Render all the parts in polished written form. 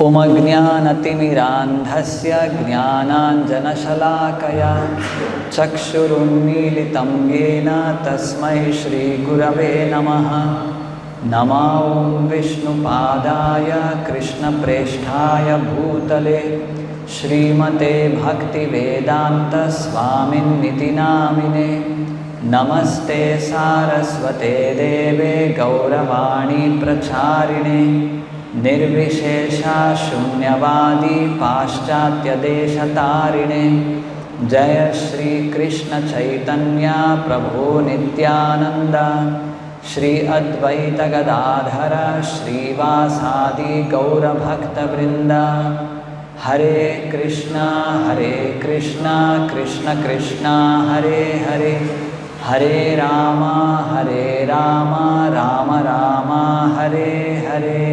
उमज्ञानतिमिरान्धस्य ज्ञानाञ्जनशलाकया चक्षुरुन्मीलितं येन तस्मै श्रीगुरवे नमः। नमो विष्णुपादाय कृष्णप्रेष्ठाय भूतले श्रीमते भक्तिवेदान्तस्वामिन्निति नामिने। नमस्ते सारस्वते देवे गौरवाणी प्रचारिणे निर्विशेषा शून्यवादी पाश्चात्यदेशतारिणे। जय श्री कृष्ण चैतन्य प्रभु नित्यानंद श्री अद्वैत गदाधर श्रीवासादि गौरभक्तवृंद। हरे कृष्णा कृष्ण कृष्णा हरे हरे, हरे Ram Ram Ram Hare Hare.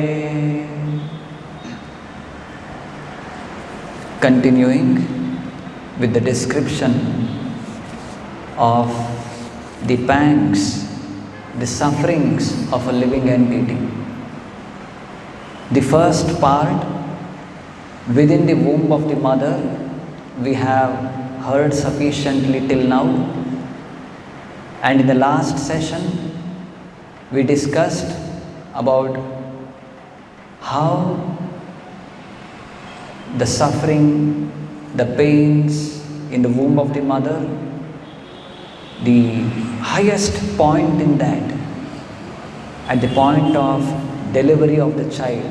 Continuing with the description of the pangs, the sufferings of a living entity. The first part, within the womb of the mother, we have heard sufficiently till now. And in the last session, we discussed about how the suffering, the pains in the womb of the mother, the highest point in that, at the point of delivery of the child,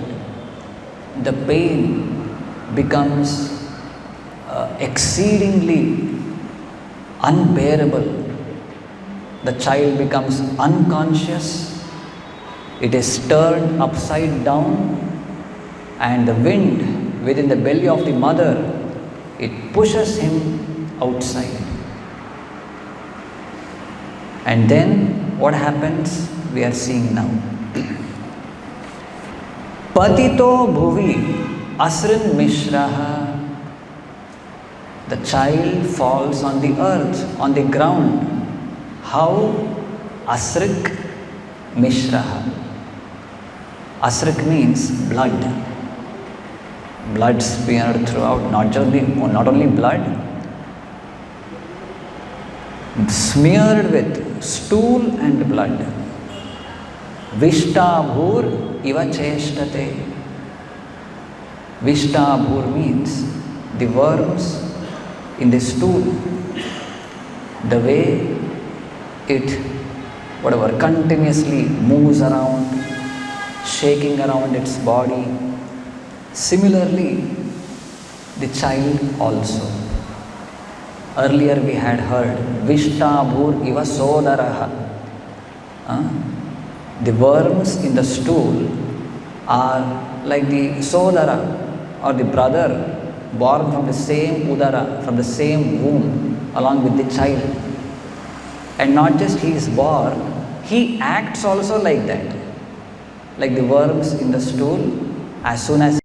the pain becomes exceedingly unbearable. The child becomes unconscious, it is turned upside down, and the wind within the belly of the mother, it pushes him outside. And then what happens, we are seeing now. Patito bhuvi asrin mishraha. The child falls on the earth, on the ground. How? Asrik mishraha. Asrik means blood. Blood smeared throughout, not only blood, smeared with stool and blood. Vishtabhur iva cheshtate. Vishtabhur means the worms in the stool, the way it continuously moves around, shaking around its body. Similarly, the child also. Earlier we had heard Vishtabhur iva sodaraha. The worms in the stool are like the sodara or the brother born from the same udara, from the same womb along with the child. And not just he is born, he acts also like that. Like the worms in the stool, as soon as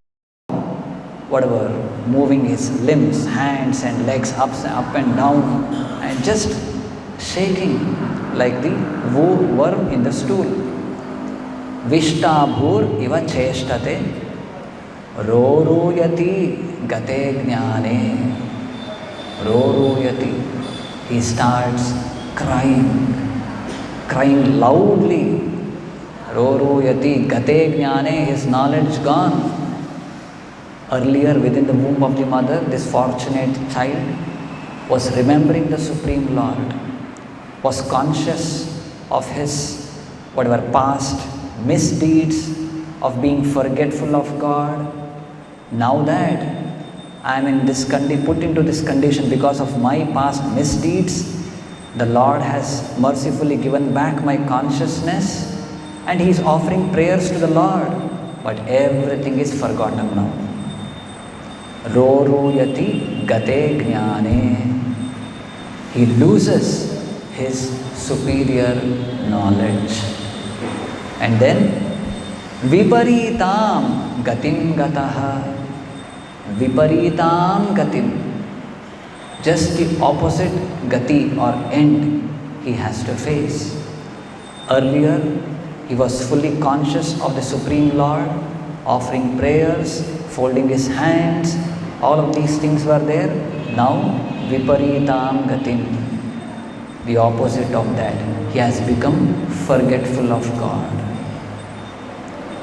moving his limbs, hands and legs up and down, and just shaking like the worm in the stool. Vishtabhur iva cheshtate roruyati gate jnane. Roruyati, he starts crying loudly. Roruyati gate jnane, his knowledge gone. Earlier, within the womb of the mother, this fortunate child was remembering the Supreme Lord, was conscious of his past misdeeds, of being forgetful of God. Now that I am put into this condition because of my past misdeeds, the Lord has mercifully given back my consciousness, and he is offering prayers to the Lord, but everything is forgotten now. Roruyati gate jnane. He loses his superior knowledge. And then viparitam gatim gataha. Viparitam gatim. Just the opposite gati or end he has to face. Earlier, he was fully conscious of the Supreme Lord, offering prayers, folding his hands, all of these things were there. Now, viparitam gatim, the opposite of that. He has become forgetful of God.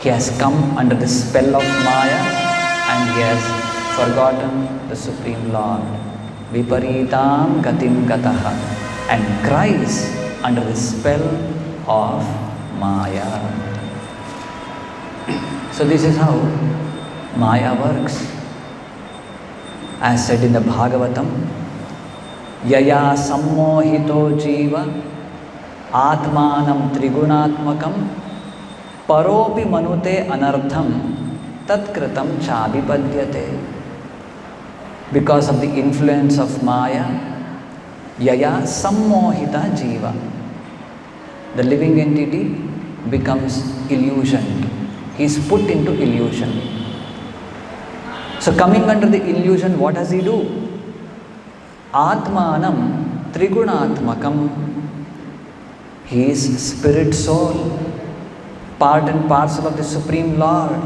He has come under the spell of Maya and he has forgotten the Supreme Lord. Viparitam gatim gataha, and cries under the spell of Maya. So this is how Maya works. As said in the Bhagavatam, Yaya sammohito jiva atmanam trigunatmakam paropi manute anartham tatkritam chabipadyate. Because of the influence of Maya, Yaya sammohita jiva, the living entity becomes illusioned. He is put into illusion. So coming under the illusion, what does he do? Atmanam trigunatmakam. He is spirit soul, part and parcel of the Supreme Lord.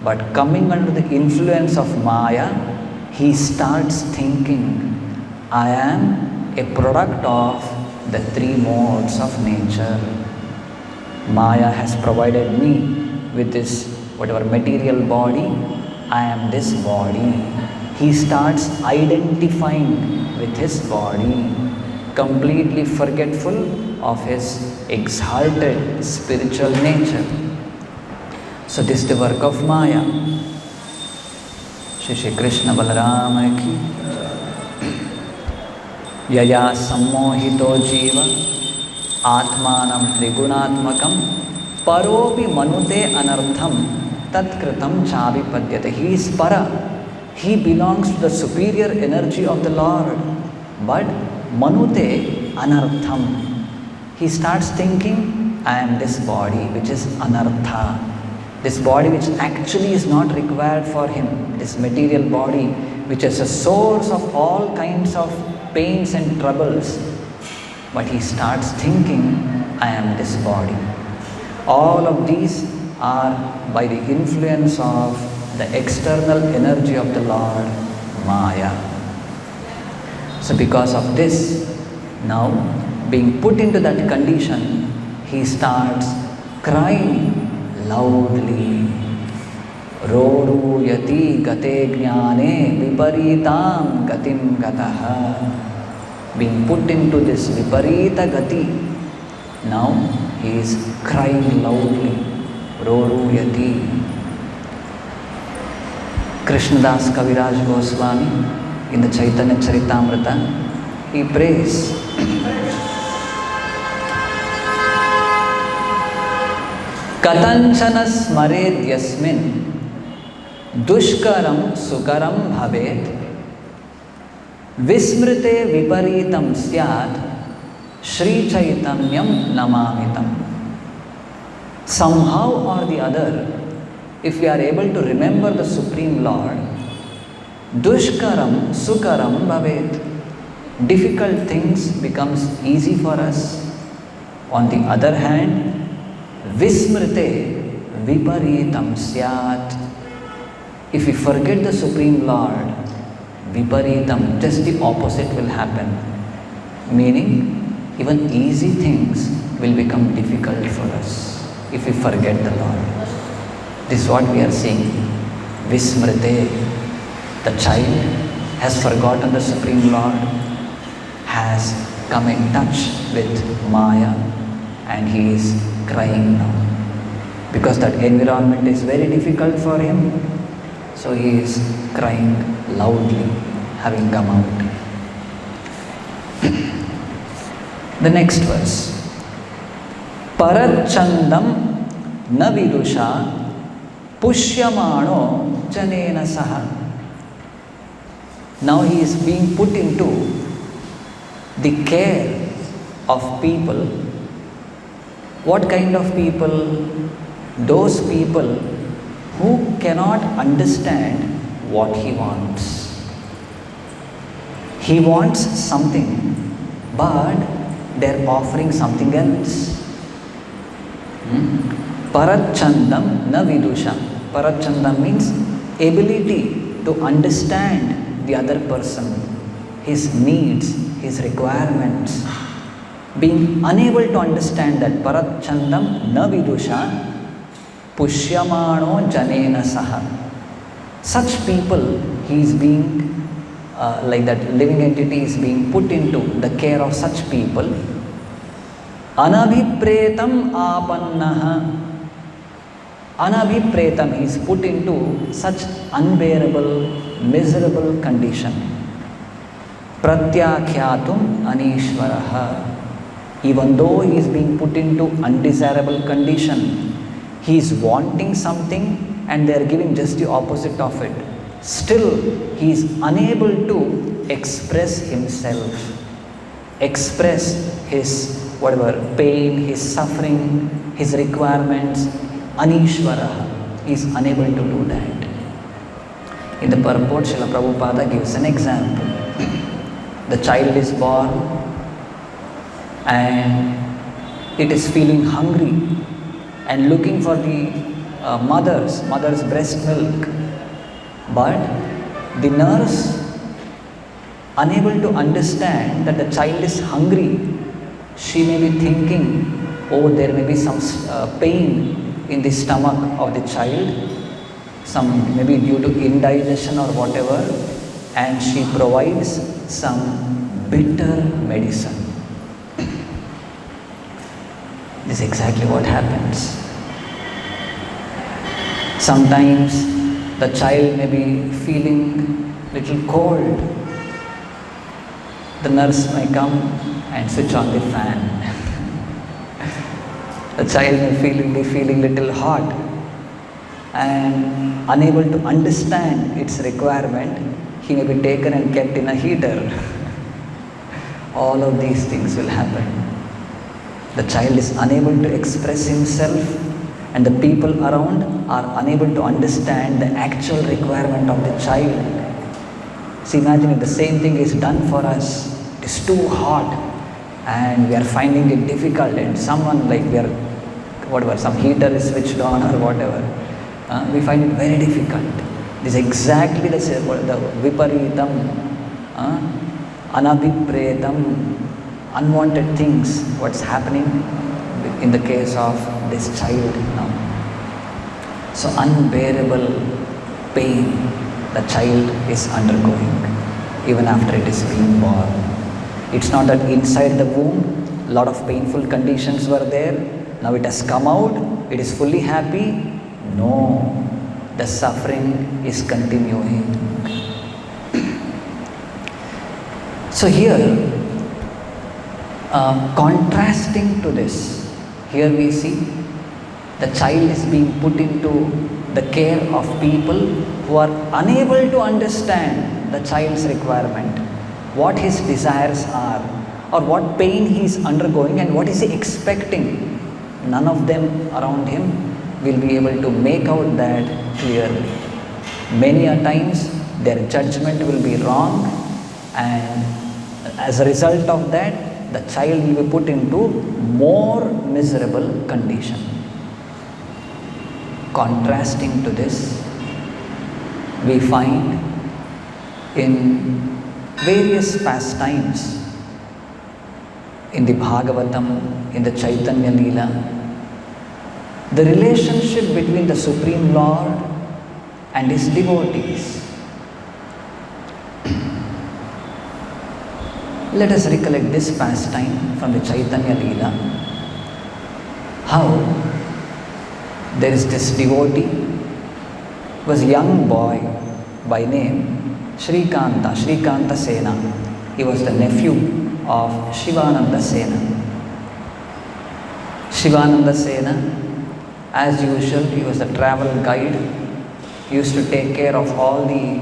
But coming under the influence of Maya, he starts thinking, I am a product of the three modes of nature. Maya has provided me with this whatever material body. I am this body. He starts identifying with his body, completely forgetful of his exalted spiritual nature. So this is the work of Maya. Shri Krishna Balarama ki Yaya sammohito jiva atmanam trigunatmakam paropi manute anartham tatkritam chabipadyate. He is para. He belongs to the superior energy of the Lord. But manute anartham. He starts thinking, I am this body which is anartha. This body which actually is not required for him. This material body which is a source of all kinds of pains and troubles. But he starts thinking, I am this body. All of these are by the influence of the external energy of the Lord, Maya. So because of this, now being put into that condition, he starts crying loudly. Roruyati gate jnane viparitam gatim gataha. Being put into this viparita gati, now he is crying loudly. Roruyati. Krishnadas Kaviraj Goswami in the Chaitanya Charitamrita, he prays, Katanchana smared yasmin dushkaram sukaram bhavet vismrite viparitam syat Shri Chaitanyam namamitam. Somehow or the other, if we are able to remember the Supreme Lord, dushkaram sukaram bhavet, difficult things becomes easy for us. On the other hand, vismrite viparitam syat, if we forget the Supreme Lord, viparitam, just the opposite will happen. Meaning, even easy things will become difficult for us if we forget the Lord. This is what we are seeing. Vismrite, the child has forgotten the Supreme Lord, has come in touch with Maya, and he is crying now. Because that environment is very difficult for him, so he is crying loudly, having come out. The next verse. Parachandam na vidusha pushyamano janena saha. Now he is being put into the care of people. What kind of people? Those people who cannot understand what he wants. He wants something, but they are offering something else. Parachandam na vidusha. Parachandam means ability to understand the other person, his needs, his requirements. Being unable to understand that, Parachandam na vidusha pushyamano janena saha. Such people, he is being like that living entity is being put into the care of such people. Anabhipretam apannaha. Anabhipretam, he is put into such unbearable, miserable condition. Pratyakyatum anishvaraha. Even though he is being put into undesirable condition, he is wanting something and they are giving just the opposite of it. Still, he is unable to express himself, express his pain, his suffering, his requirements. Anishvara, he is unable to do that. In the purport, Srila Prabhupada gives an example. The child is born and it is feeling hungry and looking for the mother's breast milk. But the nurse, unable to understand that the child is hungry, she may be thinking, oh, there may be some pain in the stomach of the child, some maybe due to indigestion or whatever, and she provides some bitter medicine. This is exactly what happens. Sometimes the child may be feeling little cold. The nurse may come and switch on the fan. The child may be feeling little hot and unable to understand its requirement, he may be taken and kept in a heater. All of these things will happen. The child is unable to express himself and the people around are unable to understand the actual requirement of the child. See, imagine if the same thing is done for us. It is too hot and we are finding it difficult, and someone like some heater is switched on or whatever, we find it very difficult. This is exactly the viparitam, anabhipretam, unwanted things, what's happening in the case of this child now. So unbearable pain the child is undergoing even after it is being born. It's not that inside the womb a lot of painful conditions were there, now it has come out, it is fully happy. No, the suffering is continuing. So here, contrasting to this, here we see the child is being put into the care of people who are unable to understand the child's requirement, what his desires are, or what pain he is undergoing and what is he expecting. None of them around him will be able to make out that clearly. Many a times their judgment will be wrong, and as a result of that, the child will be put into more miserable condition. Contrasting to this, we find in various pastimes in the Bhagavatam, in the Chaitanya Leela, the relationship between the Supreme Lord and His devotees. Let us recollect this pastime from the Chaitanya Leela. How there is this devotee, was a young boy by name Srikanta Sena. He was the nephew of Shivananda Sena. Shivananda Sena, as usual, he was a travel guide. He used to take care of all the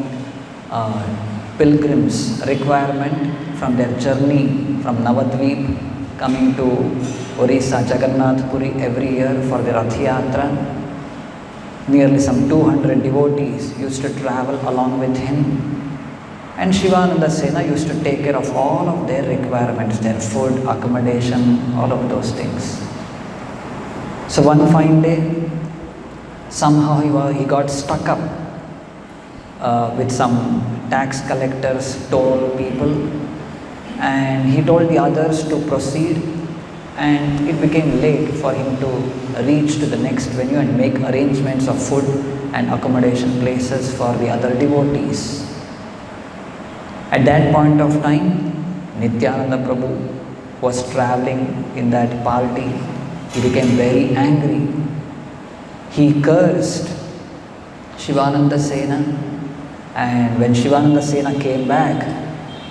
pilgrims' requirement from their journey from Navadvip coming to Orissa, Jagannath Puri every year for the Rath Yatra. Nearly some 200 devotees used to travel along with him. And Shivananda Sena used to take care of all of their requirements, their food, accommodation, all of those things. So one fine day, Somehow he got stuck up with some tax collectors, toll people, and he told the others to proceed, and it became late for him to reach to the next venue and make arrangements of food and accommodation places for the other devotees. At that point of time, Nityananda Prabhu was traveling in that party. He became very angry. He cursed Shivananda Sena, and when Shivananda Sena came back,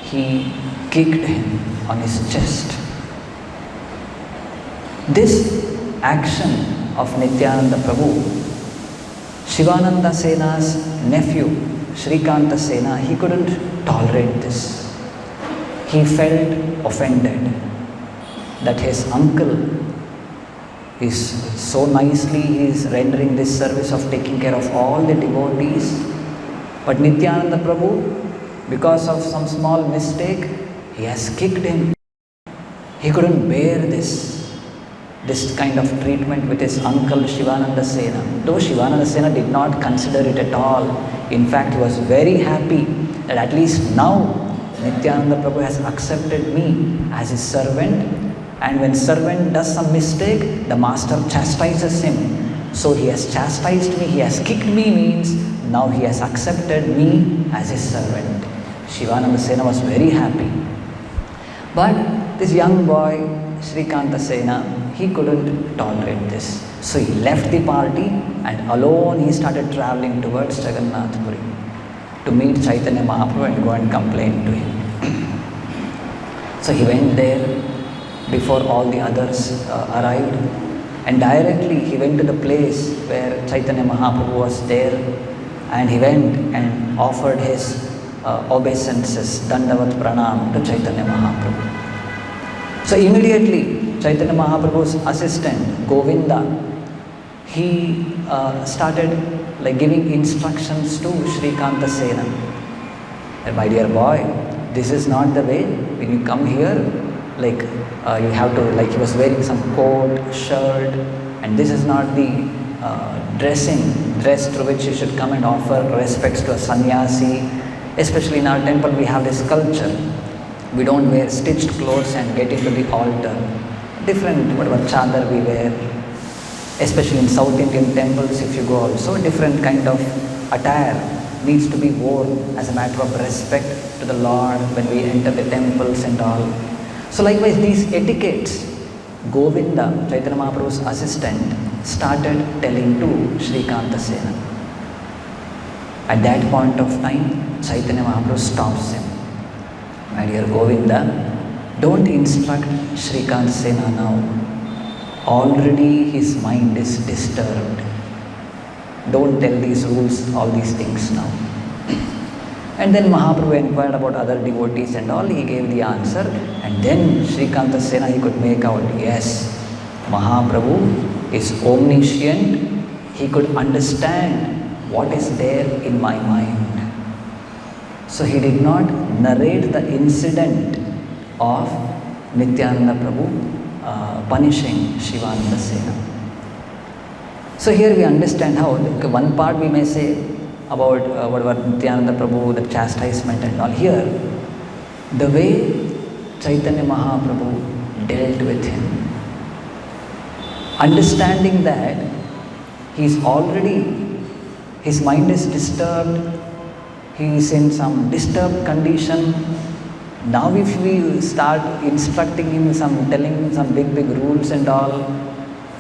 he kicked him on his chest. This action of Nityananda Prabhu, Shivananda Sena's nephew, Srikanta Sena, he couldn't tolerate this. He felt offended that his uncle is so nicely, he is rendering this service of taking care of all the devotees. But Nityananda Prabhu, because of some small mistake, he has kicked him. He couldn't bear this kind of treatment with his uncle Shivananda Sena. Though Shivananda Sena did not consider it at all. In fact, he was very happy that at least now Nityananda Prabhu has accepted me as his servant, and when servant does some mistake, the master chastises him. So he has chastised me, he has kicked me, means now he has accepted me as his servant. Shivananda Sena was very happy. But this young boy, Srikanta Sena, he couldn't tolerate this. So he left the party and alone he started traveling towards Jagannath Puri to meet Chaitanya Mahaprabhu and go and complain to him. So he went there before all the others arrived, and directly he went to the place where Chaitanya Mahaprabhu was there, and he went and offered his obeisances, Dandavat Pranam to Chaitanya Mahaprabhu. So immediately Chaitanya Mahaprabhu's assistant Govinda, he started giving instructions to Srikanta Sena. My dear boy, this is not the way. When you come here, you have to, he was wearing some coat, shirt, and this is not the dress through which you should come and offer respects to a sannyasi. Especially in our temple, we have this culture. We don't wear stitched clothes and get into the altar. Different, whatever chadar we wear, especially in South Indian temples, if you go also, different kind of attire needs to be worn as a matter of respect to the Lord when we enter the temples and all. So likewise, these etiquettes, Govinda, Chaitanya Mahaprabhu's assistant, started telling to Srikanta Sena. At that point of time, Chaitanya Mahaprabhu stops him. My dear Govinda, don't instruct Srikanta Sena now. Already his mind is disturbed. Don't tell these rules, all these things now. And then Mahaprabhu inquired about other devotees and all, he gave the answer, and then Srikanta Sena, he could make out, yes, Mahaprabhu is omniscient, he could understand what is there in my mind. So he did not narrate the incident of Nityananda Prabhu punishing Shivananda Sena. So here we understand how, one part we may say about whatever Nityananda Prabhu, the chastisement and all. Here, the way Chaitanya Mahaprabhu dealt with him, understanding that his mind is disturbed, he is in some disturbed condition. Now if we start instructing him, telling him some big rules and all,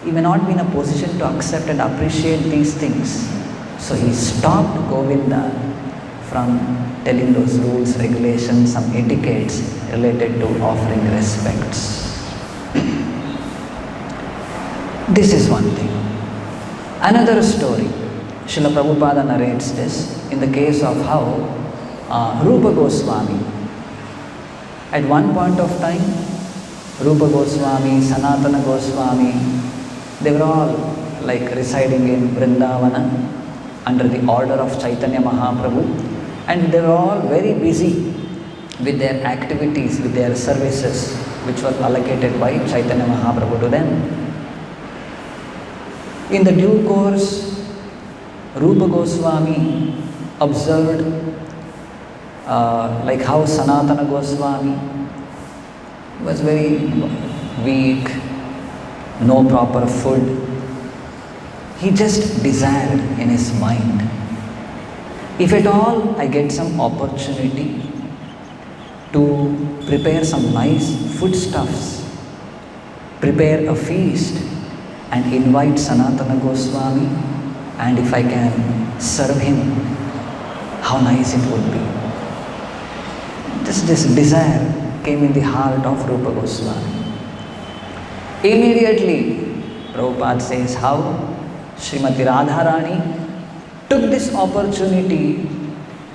he may not be in a position to accept and appreciate these things. So he stopped Govinda from telling those rules, regulations, some etiquettes related to offering respects. This is one thing. Another story, Srila Prabhupada narrates this in the case of how Rupa Goswami, at one point of time, Rupa Goswami, Sanatana Goswami, they were all residing in Vrindavana under the order of Chaitanya Mahaprabhu, and they were all very busy with their activities, with their services, which were allocated by Chaitanya Mahaprabhu to them. In the due course, Rupa Goswami observed like how Sanatana Goswami was very weak, no proper food. He just desired in his mind, if at all I get some opportunity to prepare some nice foodstuffs, prepare a feast and invite Sanatana Goswami, and if I can serve him, how nice it would be. Just this desire came in the heart of Rupa Goswami. Immediately, Prabhupada says how Srimati Radharani took this opportunity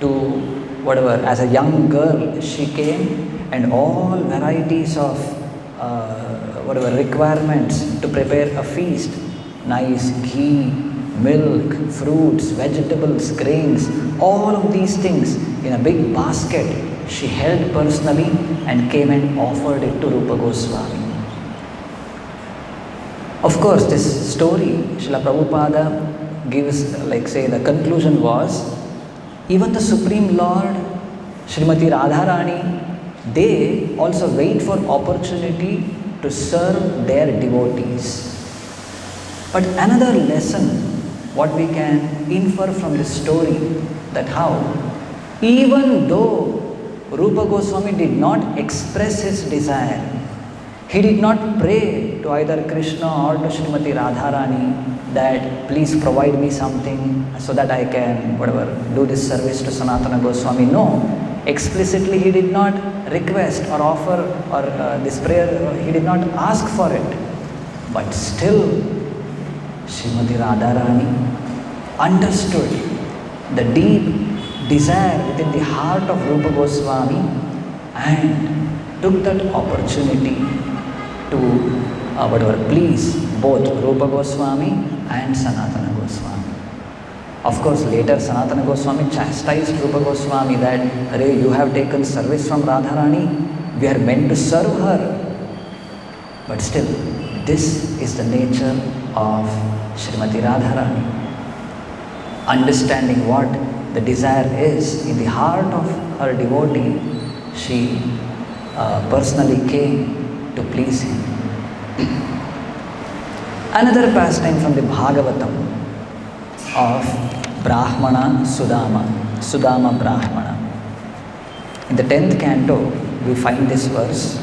to as a young girl, she came and all varieties of requirements to prepare a feast, nice ghee, milk, fruits, vegetables, grains, all of these things in a big basket she held personally and came and offered it to Rupa Goswami. Of course, this story, Srila Prabhupada gives, the conclusion was, even the Supreme Lord, Srimati Radharani, they also wait for opportunity to serve their devotees. But another lesson, what we can infer from this story, that how, even though Rupa Goswami did not express his desire, he did not pray to either Krishna or to Srimati Radharani that please provide me something so that I can do this service to Sanatana Goswami. No, explicitly he did not request or offer or this prayer, he did not ask for it. But still, Srimati Radharani understood the deep desire within the heart of Rupa Goswami and took that opportunity to please both Rupa Goswami and Sanatana Goswami. Of course, later Sanatana Goswami chastised Rupa Goswami that, "Arey, you have taken service from Radharani, we are meant to serve her." But still, this is the nature of Srimati Radharani. Understanding what the desire is in the heart of her devotee, she personally came to please him. Another pastime from the Bhagavatam of Brahmana Sudama Brahmana. In the 10th canto, we find this verse.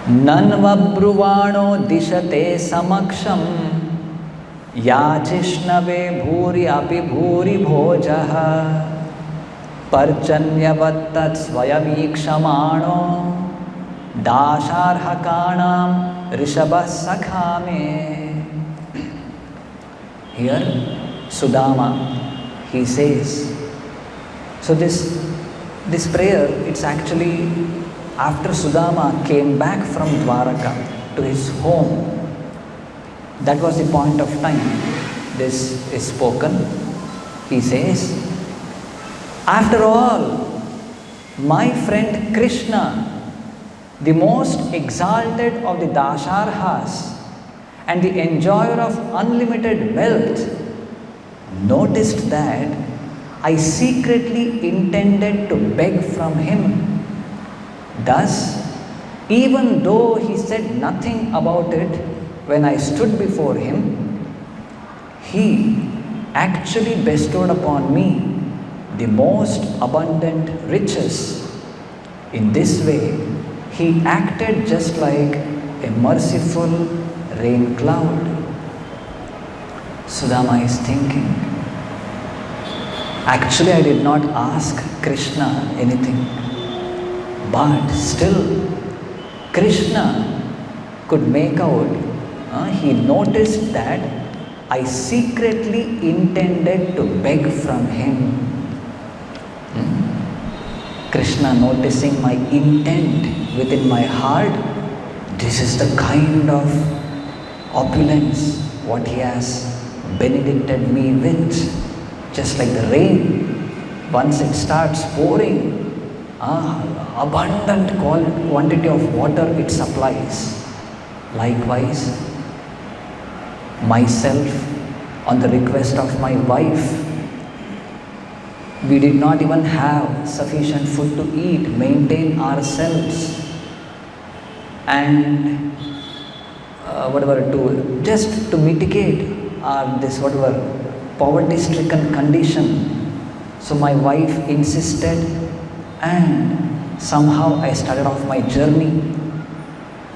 Nanvabruvano dishate samaksham yajishnave bhuri api bhuri bhojaha parjanyavattat swayamikshamano dasharhakanam rishabha sakhame. Here, Sudama, he says, so this prayer, it's actually after Sudama came back from Dwaraka to his home. That was the point of time this is spoken. He says, after all, my friend Krishna, the most exalted of the Dasharhas and the enjoyer of unlimited wealth, noticed that I secretly intended to beg from him. Thus, even though he said nothing about it when I stood before him, he actually bestowed upon me the most abundant riches. In this way, he acted just like a merciful rain cloud. Sudama is thinking, actually I did not ask Krishna anything, but still Krishna could make out, he noticed that I secretly intended to beg from him. Krishna noticing my intent within my heart, this is the kind of opulence what he has benedicted me with. Just like the rain, once it starts pouring, abundant quantity of water it supplies. Likewise, myself on the request of my wife. We did not even have sufficient food to eat, maintain ourselves, and just to mitigate this poverty-stricken condition. So my wife insisted, and somehow I started off my journey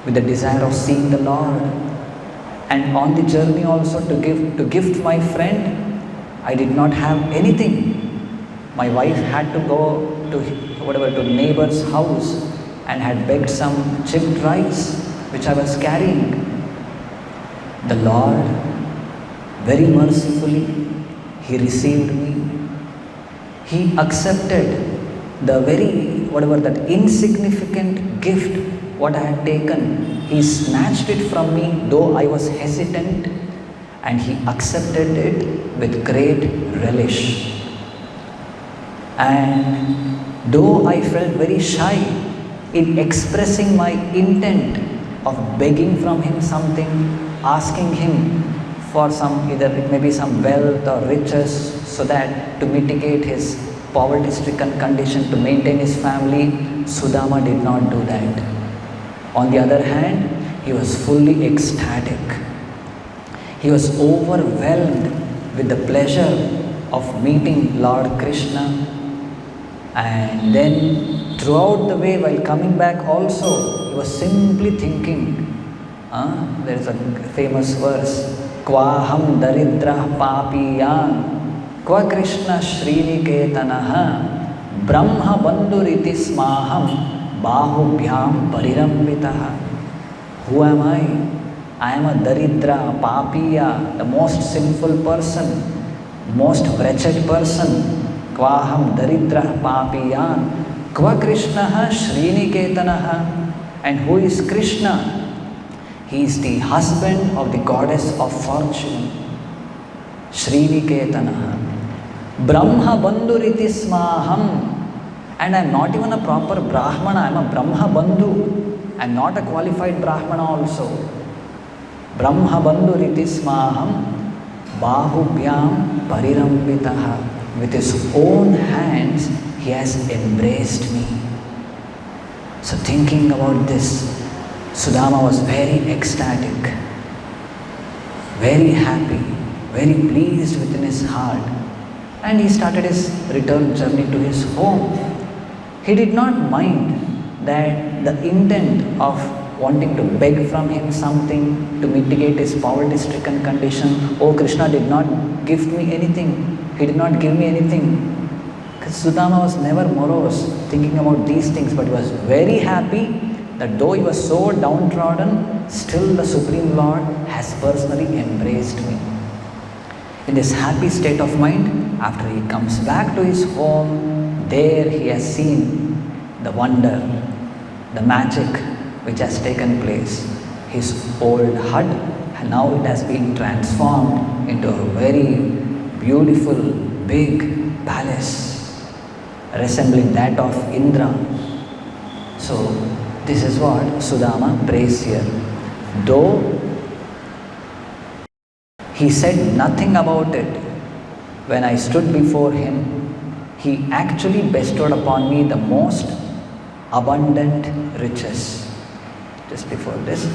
with the desire of seeing the Lord. And on the journey also to gift my friend, I did not have anything. My wife had to go to neighbor's house and had begged some chipped rice which I was carrying. The Lord, very mercifully, He received me. He accepted the that insignificant gift what I had taken. He snatched it from me, though I was hesitant, and He accepted it with great relish. And though I felt very shy in expressing my intent of begging from Him something, asking Him for either it may be some wealth or riches, so that to mitigate his poverty-stricken condition, to maintain his family, Sudama did not do that. On the other hand, he was fully ecstatic. He was overwhelmed with the pleasure of meeting Lord Krishna. And then throughout the way, while coming back also, he was simply thinking. There is a famous verse, Kvaham daridra papiyan, Kva Krishna Sriniketanah, Brahma banduriti smaham, Bahubhyam parirambitaha. Who am I? I am a daridra, papiya, the most sinful person, most wretched person. Kvaham daridra papiyan, Kva Krishna Sriniketanah. And who is Krishna? He is the husband of the goddess of fortune, Sriniketanah. Brahma banduriti smaham. And I am not even a proper Brahmana, I am a Brahma bandhu. I am not a qualified Brahmana also. Brahma banduriti smaham, bahubhyam parirambitaha. With his own hands, he has embraced me. So thinking about this, Sudama was very ecstatic, very happy, very pleased within his heart, and he started his return journey to his home. He did not mind that the intent of wanting to beg from him something to mitigate his poverty-stricken condition. Oh, Krishna did not give me anything. He did not give me anything. Because Sudama was never morose, thinking about these things, but he was very happy that though he was so downtrodden, still the Supreme Lord has personally embraced me. In this happy state of mind, after he comes back to his home, there he has seen the wonder, the magic which has taken place. His old hut, and now it has been transformed into a very beautiful, big palace, resembling that of Indra. So, this is what Sudama prays here. Though he said nothing about it, when I stood before him, he actually bestowed upon me the most abundant riches. Just before this,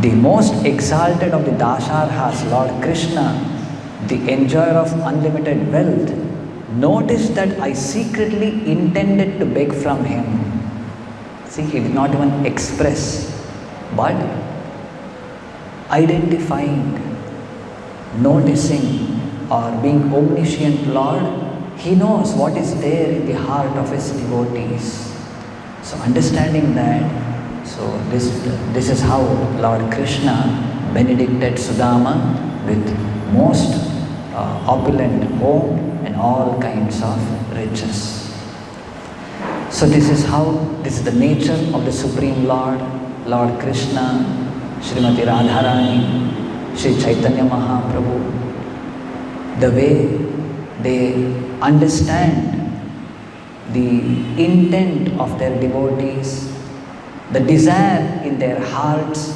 the most exalted of the Dasharhas, Lord Krishna, the enjoyer of unlimited wealth, noticed that I secretly intended to beg from him. See, he did not even express, but identifying, noticing, or being omniscient Lord, he knows what is there in the heart of his devotees. So understanding that, so this is how Lord Krishna benedicted Sudama with most opulent home and all kinds of riches. So this is the nature of the Supreme Lord, Lord Krishna, Srimati Radharani, Sri Chaitanya Mahaprabhu. The way they understand the intent of their devotees, the desire in their hearts,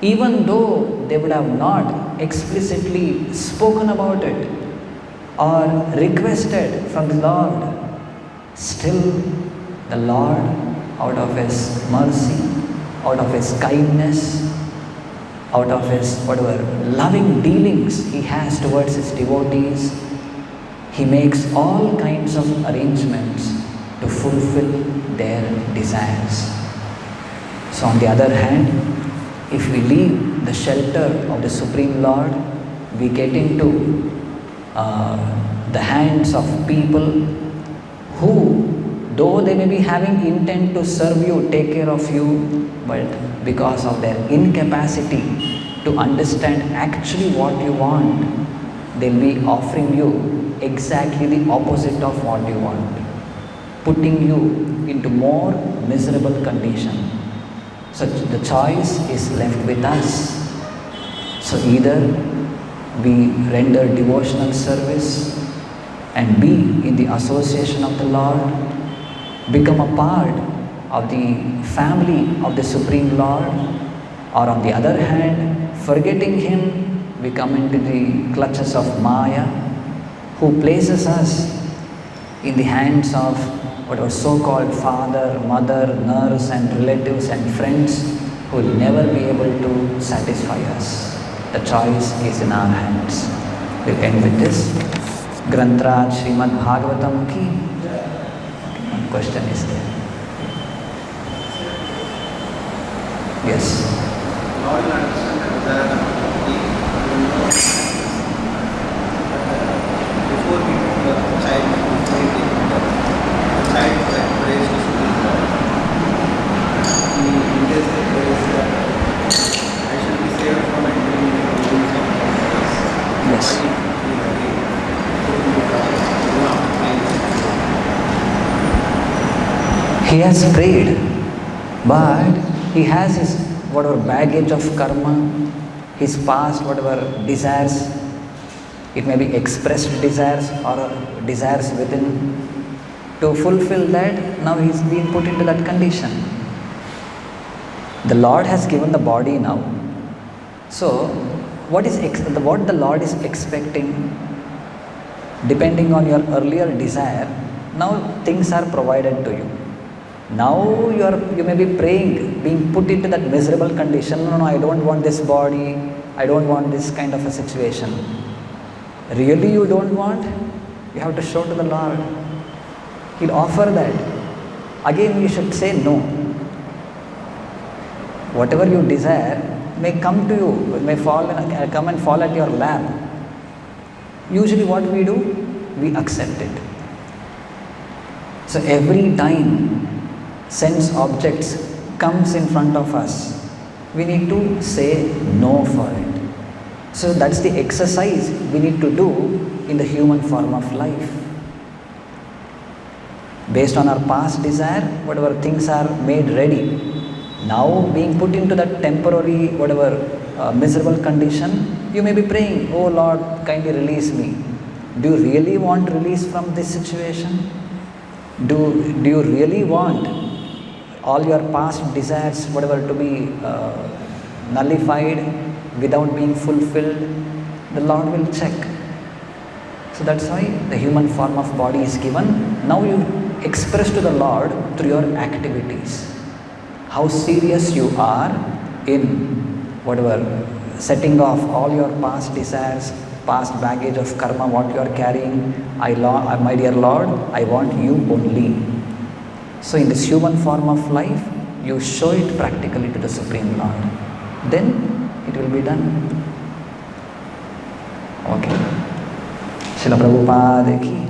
even though they would have not explicitly spoken about it or requested from the Lord, still the Lord, out of His mercy, out of His kindness, out of His whatever loving dealings He has towards His devotees, He makes all kinds of arrangements to fulfill their desires. So on the other hand, if we leave the shelter of the Supreme Lord, we get into the hands of people who, though they may be having intent to serve you, take care of you, but because of their incapacity to understand actually what you want, they'll be offering you exactly the opposite of what you want, putting you into more miserable condition. So the choice is left with us. So either we render devotional service and be in the association of the Lord, become a part of the family of the Supreme Lord, or on the other hand, forgetting Him, we come into the clutches of Maya, who places us in the hands of what are so-called father, mother, nurse and relatives and friends who will never be able to satisfy us. The choice is in our hands. We'll end with this. Grantraj Srimad Bhagavatam ki. One question is there. Yes. Lord will understand that before we the child that prays to Supreme Lord, he indicates the praise that I shall be saved from entering into the rules of others. Yes. He has prayed, but he has his whatever baggage of karma, his past whatever desires, it may be expressed desires or desires within. To fulfill that, now he is being put into that condition. The Lord has given the body now. So, what the Lord is expecting, depending on your earlier desire, now things are provided to you. Now you may be praying, being put into that miserable condition. No, I don't want this body. I don't want this kind of a situation. Really you don't want? You have to show to the Lord. He'll offer that. Again you should say no. Whatever you desire may come to you, may come and fall at your lap. Usually what we do? We accept it. So every time sense objects comes in front of us, we need to say no for it. So that's the exercise we need to do in the human form of life. Based on our past desire, whatever things are made ready, now being put into that temporary miserable condition, you may be praying, oh Lord, kindly release me. Do you really want release from this situation? Do you really want all your past desires, to be nullified without being fulfilled? The Lord will check. So that's why the human form of body is given. Now you express to the Lord through your activities how serious you are in setting off all your past desires, past baggage of karma, what you are carrying. My dear Lord, I want you only. So in this human form of life, you show it practically to the Supreme Lord. Then it will be done. Okay. Srila Prabhupada ki